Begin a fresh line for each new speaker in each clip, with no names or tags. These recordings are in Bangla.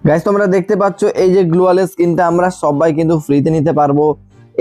গাইস তোমরা দেখতে পাচ্ছ এই যে গ্লোয়ালের স্কিনটা আমরা সবাই কিন্তু ফ্রিতে নিতে পারবো।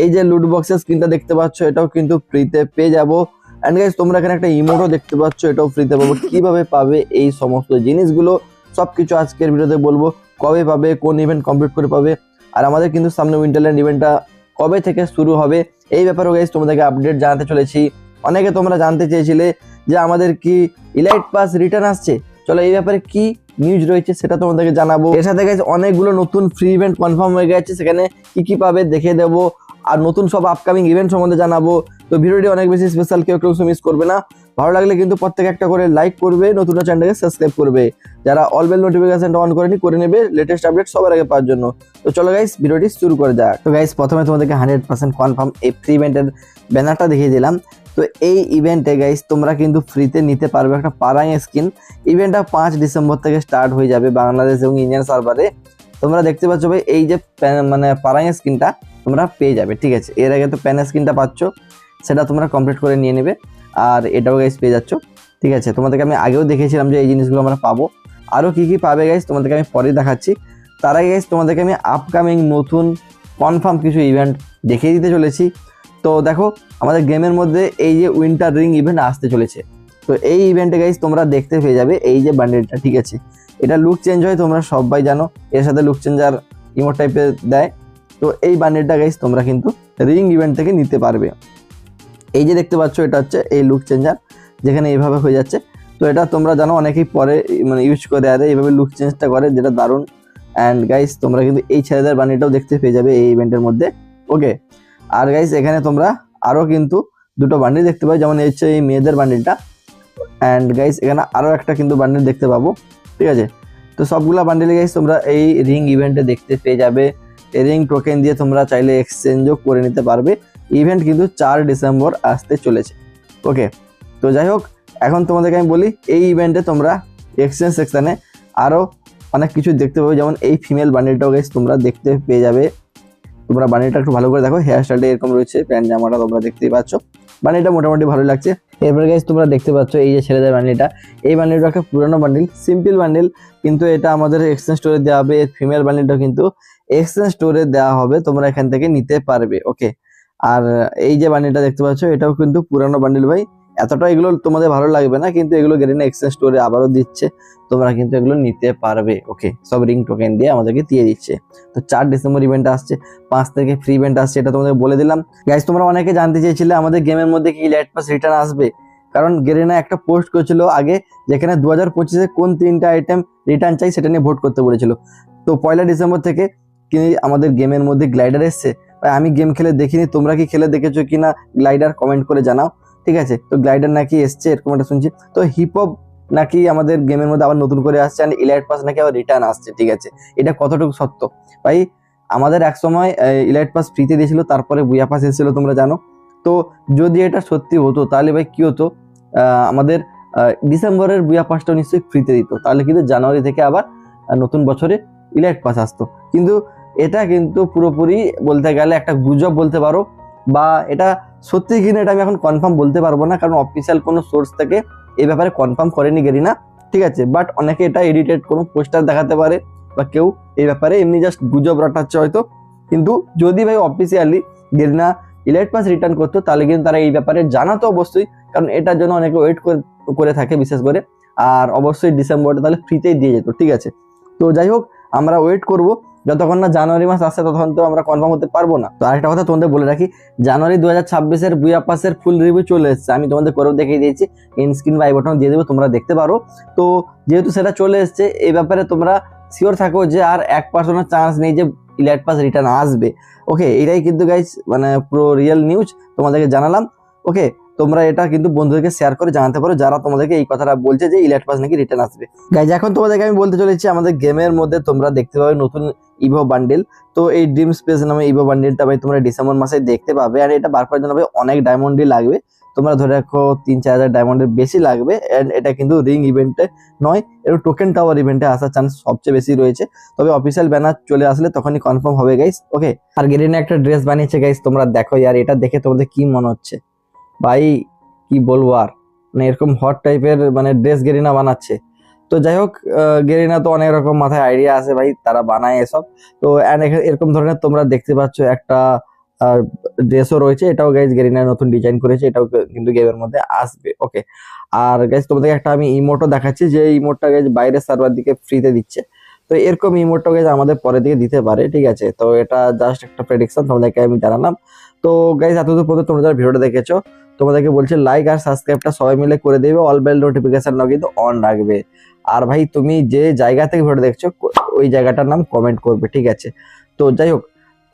এই যে লুট বক্সের স্কিনটা দেখতে পাচ্ছ এটাও কিন্তু ফ্রিতে পেয়ে যাবো। এন্ড গাইস তোমরা এখানে একটা ইমোটও দেখতে পাচ্ছ, এটাও ফ্রিতে পাবো। কিভাবে পাবে এই সমস্ত জিনিসগুলো সবকিছু আজকের ভিডিওতে বলবো। কবে পাবে, কোন ইভেন্ট কমপ্লিট করে পাবে, আর আমাদের কিন্তু সামনে উইন্টারল্যান্ড ইভেন্টটা কবে থেকে শুরু হবে এই ব্যাপারেও গাইস তোমাদেরকে আপডেট জানাতে চলেছি। অনেকে তোমরা জানতে চেয়েছিলে যে আমাদের কি ইলাইট পাস রিটার্ন আসছে, চলো এই ব্যাপারে কি নিউজ রয়েছে সেটা তোমাদেরকে জানাবো। এর সাথে গাইস অনেকগুলো নতুন ফ্রি ইভেন্ট কনফার্ম হয়ে গেছে, সেখানে কি কি পাবে দেখে দেবো, আর নতুন সব আপকামিং ইভেন্ট সম্বন্ধে জানাবো। তো ভিডিওটি অনেক বেশি স্পেশাল, কেউ মিস করবে না। ভালো লাগলে কিন্তু প্রত্যেক একটা করে লাইক করবে, নতুন চ্যানেলকে সাবস্ক্রাইব করবে, যারা অল বেল নোটিফিকেশনটা অন করেনি করে নেবে লেটেস্ট আপডেট সবার আগে পাওয়ার জন্য। তো চলো গাইস ভিডিওটি শুরু করে যাক। তো গাইস প্রথমে তোমাদেরকে 100% কনফার্ম এই ফ্রি ইভেন্টের ব্যানারটা দেখিয়ে দিলাম। তো এই ইভেন্টে গাইস তোমরা কিন্তু ফ্রিতে নিতে পারবে একটা পারাং স্কিন। ইভেন্টটা 5 ডিসেম্বর থেকে স্টার্ট হয়ে যাবে বাংলাদেশ এবং ইন্ডিয়ান সার্ভারে। তোমরা দেখতে পাচ্ছ ভাই এই যে মানে পারাং স্কিনটা তোমরা পেয়ে যাবে, ঠিক আছে। এর আগে তো প্যান স্কিনটা পাচ্ছ, সেটা তোমরা কমপ্লিট করে নিয়ে নেবে, আর এটাও গাইস পেয়ে যাচ্ছ, ঠিক আছে। তোমাদেরকে আমি আগেও দেখেছিলাম যে এই জিনিসগুলো আমরা পাবো। আরও কি কি পাবে গাইস তোমাদেরকে আমি পরে দেখাচ্ছি। তার আগে গাইস তোমাদেরকে আমি আপকামিং নতুন কনফার্ম কিছু ইভেন্ট দেখিয়ে দিতে চলেছি। তো দেখো আমাদের গেমের মধ্যে এই যে উইন্টার রিং ইভেন্ট আসতে চলেছে। তো এই ইভেন্টে গাইস তোমরা দেখতে পেয়ে যাবে এই যে বান্ডেলটা, ঠিক আছে। এটা লুক চেঞ্জ হয়, তোমরা সবাই জানো, এর সাথে লুক চেঞ্জার ইমোট টাইপের দেয়। তো এই বান্ডেলটা গাইস তোমরা কিন্তু রিং ইভেন্ট থেকে নিতে পারবে। এই যে দেখতে পাচ্ছ এটা হচ্ছে এই লুক চেঞ্জার, যেখানে এইভাবে হয়ে যাচ্ছে। তো এটা তোমরা জানো অনেকেই পরে মানে ইউজ করে আর এইভাবে লুক চেঞ্জটা করে, যেটা দারুণ। অ্যান্ড গাইস তোমরা কিন্তু এই ছেলেদের বান্ডেলটাও দেখতে পেয়ে যাবে এই ইভেন্টের মধ্যে, ওকে। আর গাইস এখানে তোমরা আরও কিন্তু দুটো বান্ডেল দেখতে পাবে, যেমন এই হচ্ছে এই মেয়েদের বান্ডেলটা। অ্যান্ড গাইস এখানে আরও একটা কিন্তু বান্ডেল দেখতে পাবো, ঠিক আছে। তো সবগুলা বান্ডেল গাইস তোমরা এই রিং ইভেন্টে দেখতে পেয়ে যাবে। এই রিং টোকেন দিয়ে তোমরা চাইলে এক্সচেঞ্জও করে নিতে পারবে। ইভেন্ট কিন্তু 4 ডিসেম্বর আসতে চলেছে, ওকে। তো যাই হোক, এখন তোমাদেরকে আমি বলি এই ইভেন্টে তোমরা এক্সচেঞ্জ সেকশানে আরও অনেক কিছু দেখতে পাবে, যেমন এই ফিমেল বান্ডেলটাও গাইস তোমরা দেখতে পেয়ে যাবে। তোমরা বানিটা একটু ভালো করে দেখো, হেয়ার স্টাইলটা এরকম রয়েছে, প্যান্ট জামাটা তোমরা দেখতেই পাচ্ছ। বানিটা মোটামুটি ভালো লাগছে। এরপরে গাইস তোমরা দেখতে পাচ্ছ এই যে ছেলেদের বান্ডিলটা, এই বান্ডিলটা একটা পুরোনো বান্ডিল, সিম্পল বান্ডিল, কিন্তু এটা আমাদের এক্সচেঞ্জ স্টোরে দেওয়া হবে। ফিমেল বান্ডিলটা কিন্তু এক্সচেঞ্জ স্টোরে দেওয়া হবে, তোমরা এখান থেকে নিতে পারবে, ওকে। আর এই যে বান্ডিলটা দেখতে পাচ্ছ এটাও কিন্তু পুরানো বান্ডিল ভাই। এতটা এগুলো তোমাদের ভালো লাগবে না, কিন্তু এগুলো গেরিনা এক্সচেঞ্জ স্টোরে আবারও দিচ্ছে, তোমরা কিন্তু এগুলো নিতে পারবে, ওকে। সব রিং টোকেন দিয়ে আমাদেরকে দিয়ে দিচ্ছে। তো 4 ডিসেম্বর ইভেন্ট আসছে, 5 তারিখে ফ্রি ইভেন্ট আসছে, এটা তোমাদের বলে দিলাম। গাইস তোমরা অনেকে জানতে চেয়েছিলে আমাদের গেমের মধ্যে কি ইলাইট পাস রিটার্ন আসবে, কারণ গেরিনা একটা পোস্ট করেছিল আগে, যেখানে 2025-এ কোন 3টা আইটেম রিটার্ন চাই সেটা নিয়ে ভোট করতে বলেছিল। তো 1 ডিসেম্বর থেকে কি আমাদের গেমের মধ্যে গ্লাইডার এসছে। আমি গেম খেলে দেখিনি, তোমরা কি খেলে দেখেছো কিনা গ্লাইডার কমেন্ট করে জানাও, ঠিক আছে। তো গ্লাইডার নাকি এসছে এরকম একটা শুনছি। তো হিপহপ নাকি আমাদের গেমের মধ্যে আবার নতুন করে আসছে, আর ইলাইট পাস নাকি আবার রিটার্ন আসছে, ঠিক আছে। এটা কতটুকু সত্য ভাই? আমাদের এক সময় ইলাইট পাস ফ্রিতে দিয়েছিল, তারপরে বুয়া পাস এসেছিল, তোমরা জানো। তো যদি এটা সত্যি হতো তাহলে ভাই কি হতো, আমাদের ডিসেম্বরের বুয়া পাসটাও নিশ্চয়ই ফ্রিতে দিত, তাহলে কিন্তু জানুয়ারি থেকে আবার নতুন বছরে ইলাইট পাস আসতো। কিন্তু এটা কিন্তু পুরোপুরি বলতে গেলে একটা গুজব বলতে পারো, বা এটা সত্যি কিনা এটা আমি এখন কনফার্ম বলতে পারবো না, কারণ অফিসিয়াল কোনো সোর্স থেকে এই ব্যাপারে কনফার্ম করেনি গেরিনা, ঠিক আছে। বাট অনেকে এটা এডিটেড কোনো পোস্টার দেখাতে পারে, বা কেউ এই ব্যাপারে এমনি জাস্ট গুজব রটাচ্ছে হয়তো। কিন্তু যদি ভাই officially Garena elite pass return করতো তাহলে কিন্তু তারা এই ব্যাপারে জানাতো অবশ্যই, কারণ এটার জন্য অনেকে ওয়েট করে থাকে বিশেষ করে। আর অবশ্যই ডিসেম্বরটা তাহলে ফ্রিতেই দিয়ে যেত, ঠিক আছে। তো যাই হোক, আমরা ওয়েট করব, যতক্ষণ না জানুয়ারি মাস আসছে ততক্ষণ তো আমরা কনফার্ম হতে পারবো না। তো আরেকটা কথা তোমাদের বলে রাখি, জানুয়ারি 2026-এর বুয়া পাসের ফুল রিভিউ চলে এসেছে, আমি তোমাদের করেও দেখিয়ে দিয়েছি, ইনস্ক্রিন বা আই বাটন দিয়ে দেবো, তোমরা দেখতে পারো। তো যেহেতু সেটা চলে এসেছে, এই ব্যাপারে তোমরা শিওর থাকো যে আর 1% চান্স নেই যে ইলাইট পাস রিটার্ন আসবে, ওকে। এটাই কিন্তু গাইস মানে পুরো রিয়েল নিউজ তোমাদেরকে জানালাম, ওকে। তোমরা এটা কিন্তু বন্ধুদেরকে শেয়ার করে জানাতে পারো, যারা তোমাদেরকে এই কথাটা বলছে যে ইলাইট পাস নাকি রিটার্ন আসবে। গাইজ এখন তোমাদেরকে আমি বলতে চলেছি আমাদের গেমের মধ্যে তোমরা দেখতে পাবে নতুন ইভো বান্ডেল। তো এই ড্রিম স্পেস নামে ইভো বান্ডেলটা ভাই তোমরা ডিসেম্বর মাসে দেখতে পাবে, আর এটা বার করার জন্য ভাই অনেক ডায়মন্ডই লাগবে। তোমরা ধরে রাখো 3-4 হাজার ডায়মন্ডের বেশি লাগবে। এন্ড এটা কিন্তু রিং ইভেন্টে নয়, এটা টোকেন টাওয়ার ইভেন্টে আসার চান্স সবচেয়ে বেশি রয়েছে। তবে অফিসিয়াল ব্যানার চলে আসলে তখনই কনফার্ম হবে গাইস, ওকে। আর গেরিনা একটা ড্রেস বানিয়েছে গাইস, তোমরা দেখো। আর এটা দেখে তোমাদের কি মনে হচ্ছে ভাই, কি বলবো আর, মানে এরকম হট টাইপের মানে ড্রেস গেরিনা বানাচ্ছে। তো যাই হোক, গেরিনা তো অনেক রকম মাথায় আইডিয়া আছে ভাই, তারা বানায় এসব। তো এরকম ধরনের তোমরা দেখতে পাচ্ছ একটা ড্রেসও রয়েছে, এটাও গাইজ গেরিনা নতুন ডিজাইন করেছে, এটাও কিন্তু গেমের মধ্যে আসবে। ওকে, আর গাইজ তোমাদের একটা আমি ইমোটও দেখাচ্ছি, যে ইমোটটা গাইজ বাইরের সার্ভার দিকে ফ্রিতে দিচ্ছে। তো এরকম ইমোটটা গাইজ আমাদের পরে দিকে দিতে পারে, ঠিক আছে। তো এটা জাস্ট একটা প্রেডিকশন, তোমাদেরকে আমি জানালাম। তো গাইজ এতদূর পর্যন্ত তোমরা যারা ভিডিওটা দেখেছো, তোমাদেরকে বলছে লাইক আর সাবস্ক্রাইবটা সবাই মিলে করে দেবে, অল বেল নোটিফিকেশনটাও কিন্তু অন রাখবে। আর ভাই তুমি যে জায়গা থেকে ভিডিও দেখছো ওই জায়গাটার নাম কমেন্ট করবে, ঠিক আছে। তো যাই হোক,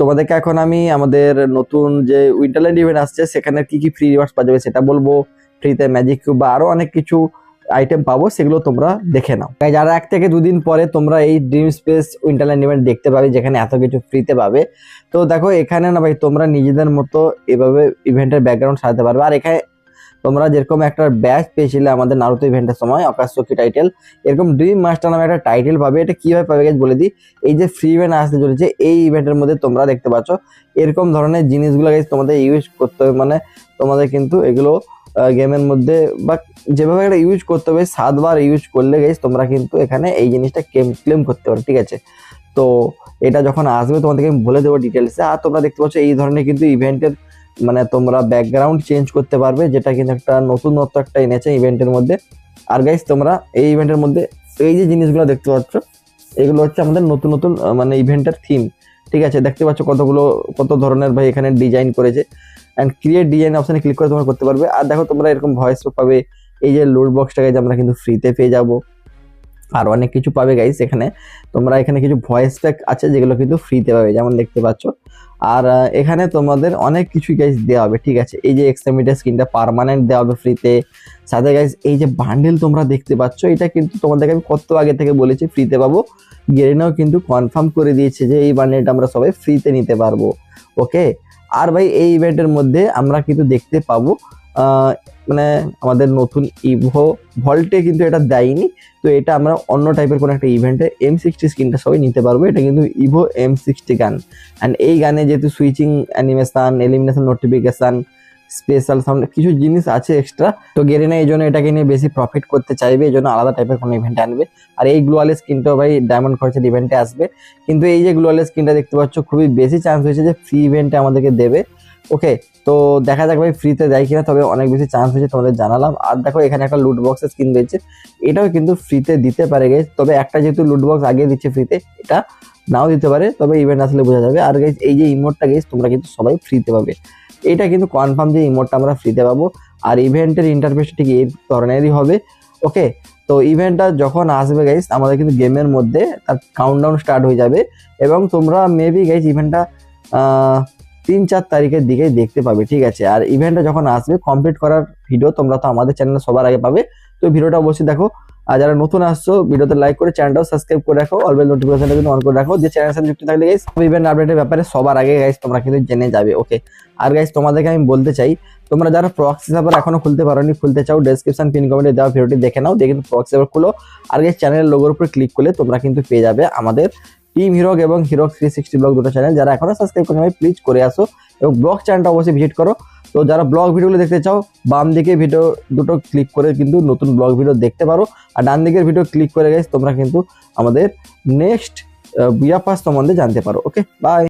তোমাদেরকে এখন আমি আমাদের নতুন যে উইন্টারল্যান্ড ইভেন্ট আসছে সেখানে কি কি ফ্রি রিওয়ার্ডস পাওয়া যাবে সেটা বলবো। ফ্রিতে ম্যাজিক কিউব বা আরো অনেক কিছু আইটেম পাবো, সেগুলো তোমরা দেখে নাও। তাই যারা 1 থেকে 2 দিন পরে তোমরা এই ড্রিম স্পেস উইন্টারল্যান্ড ইভেন্ট দেখতে পাবে, যেখানে এত কিছু ফ্রিতে পাবে। তো দেখো এখানে না ভাই, তোমরা নিজেদের মতো এভাবে ইভেন্টের ব্যাকগ্রাউন্ড সাজাতে পারবে। আর এখানে তোমরা যেরকম একটা ব্যাচ পেয়েছিলে আমাদের নারুতো ইভেন্টের সময়, আকাশচুকি টাইটেল, এরকম ড্রিম মাস্টার নামে একটা টাইটেল পাবে। এটা কিভাবে পাবে গাইজ বলে দিই। এই যে ফ্রি ইভেন্ট আসতে চলেছে, এই ইভেন্টের মধ্যে তোমরা দেখতে পাচ্ছ এরকম ধরনের জিনিসগুলো গাইজ তোমাদের ইউজ করতে হবে। মানে তোমাদের কিন্তু এগুলো গেমের মধ্যে বা যেভাবে একটা ইউজ করতে হবে, 7 বার ইউজ করলে গাইজ তোমরা কিন্তু এখানে এই জিনিসটা ক্লেম করতে পারো, ঠিক আছে। তো এটা যখন আসবে তোমাদেরকে আমি বলে দেবো ডিটেলসে। আর তোমরা দেখতে পাচ্ছ এই ধরনের কিন্তু ইভেন্টের মানে তোমরা ব্যাকগ্রাউন্ড চেঞ্জ করতে পারবে, যেটা কিন্তু একটা নতুনত্ব একটা এনেছে ইভেন্টের মধ্যে। আর গাইস তোমরা এই ইভেন্টের মধ্যে এই যে জিনিসগুলো দেখতে পাচ্ছ, এগুলো হচ্ছে আমাদের নতুন নতুন মানে ইভেন্টের থিম, ঠিক আছে। দেখতে পাচ্ছ কত ধরনের ভাই এখানে ডিজাইন করেছে। অ্যান্ড ক্রিয়েট ডিজাইন অপশনে ক্লিক করে তোমরা করতে পারবে। আর দেখো তোমরা এরকম ভয়েস পাবে, এই যে লুট বক্সটাকে আমরা কিন্তু ফ্রিতে পেয়ে যাবো। আর অনেক কিছু পাবে গাইস এখানে। তোমরা এখানে কিছু ভয়েস প্যাক আছে যেগুলো কিন্তু ফ্রিতে পাবে, যেমন দেখতে পাচ্ছ। আর এখানে তোমাদের অনেক কিছুই গাইস দেওয়া হবে, ঠিক আছে। এই যে এক্সট্রিমিটি স্কিনটা পার্মানেন্ট দেওয়া হবে ফ্রিতে। সাথে গাইস এই যে বান্ডেল তোমরা দেখতে পাচ্ছ, এটা কিন্তু তোমাদেরকে আমি কত আগে থেকে বলেছি ফ্রিতে পাবো। গেরিনাও কিন্তু কনফার্ম করে দিয়েছে যে এই বান্ডেলটা আমরা সবাই ফ্রিতে নিতে পারবো। ওকে, আর ভাই এই ইভেন্টের মধ্যে আমরা কিন্তু দেখতে পাবো মানে আমাদের নতুন ইভো ভল্টে কিন্তু এটা দেয়নি। তো এটা আমরা অন্য টাইপের কোনো একটা ইভেন্টে M60 স্কিনটা সবাই নিতে পারবো। এটা কিন্তু ইভো M60 গান। অ্যান্ড এই গানে যেহেতু switching animation, elimination notification, special sound কিছু জিনিস আছে এক্সট্রা। তো গেরিনা এই জন্য এটাকে নিয়ে বেশি প্রফিট করতে চাইবে, এই জন্য আলাদা টাইপের কোনো ইভেন্ট আনবে। আর এই গ্লোয়াল স্কিনটাও ভাই ডায়মন্ড খরচের ইভেন্টে আসবে। কিন্তু এই যে গ্লোয়াল স্কিনটা দেখতে পাচ্ছ, খুবই বেশি চান্স হয়েছে যে ফ্রি ইভেন্টে আমাদেরকে দেবে। ওকে, তো দেখা যাক ভাই ফ্রিতে দেয় কিনা, তবে অনেক বেশি চান্স হয়েছে তোমাদের জানালাম। আর দেখো এখানে একটা লুট বক্সের স্কিন রয়েছে, এটাও কিন্তু ফ্রিতে দিতে পারে গাইজ। তবে একটা যেহেতু লুট বক্স আগে দিচ্ছে ফ্রিতে, এটা নাও দিতে পারে, তবে ইভেন্ট আসলে বোঝা যাবে। আর গাইজ এই যে ইমোটটা গাইজ তোমরা কিন্তু সবাই ফ্রিতে পাবে, এটা কিন্তু কনফার্ম যে ইমোটটা আমরা ফ্রিতে পাবো। আর ইভেন্টের ইন্টারফেসটা ঠিক এই ধরনেরই হবে। ওকে, তো ইভেন্টটা যখন আসবে গাইজ আমাদের কিন্তু গেমের মধ্যে তার কাউন্টডাউন স্টার্ট হয়ে যাবে। এবং তোমরা মেবি গাইজ ইভেন্টটা 3-4 তারিখের দিকে দেখতে পাবে, ঠিক আছে। আর ইভেন্টটা যখন আসবে কমপ্লিট করার ভিডিও তোমরা তো আমাদের চ্যানেলে সবার আগে পাবে। তো ভিডিওটা অবশ্যই দেখো। আর যারা নতুন আসছো ভিডিওতে লাইক করে চ্যানেলটাও সাবস্ক্রাইব করে রাখো, অল বেল নোটিফিকেশনটা কিন্তু অন করে রাখো, যে চ্যানেলের সাথে যুক্ত থাকলে গাইস ইভেন্ট আপডেটের ব্যাপারে সবার আগে গাইস তোমরা কিন্তু জেনে যাবে। ওকে, আর গাইস তোমাদেরকে আমি বলতে চাই, তোমরা যারা প্রক্সি সার্ভার এখনো খুলতে পারোনি, খুলতে চাও, ডেসক্রিপশন পিন কমেন্টে দেওয়া ভিডিওটি দেখে নাও, দেখে প্রক্সি সার্ভার খুলো। আর গাইস চ্যানেলের লোগোর উপর ক্লিক করলে তোমরা কিন্তু পেয়ে যাবে আমাদের টিম হিরক এবং হিরক 360 ব্লগ দুটো চ্যানেল। যারা এখনো সাবস্ক্রাইব করেনি ভাই প্লিজ করে আসো, এবং ব্লগ চ্যানেলটা অবশ্যই ভিজিট করো। তো যারা ব্লগ ভিডিওগুলো দেখতে চাও, বাম দিকে ভিডিও দুটো ক্লিক করে কিন্তু নতুন ব্লগ ভিডিও দেখতে পারো। আর ডান দিকের ভিডিও ক্লিক করে গাইস তোমরা কিন্তু আমাদের নেক্সট বিয়া পাস সম্বন্ধে জানতে পারো। ওকে, বাই।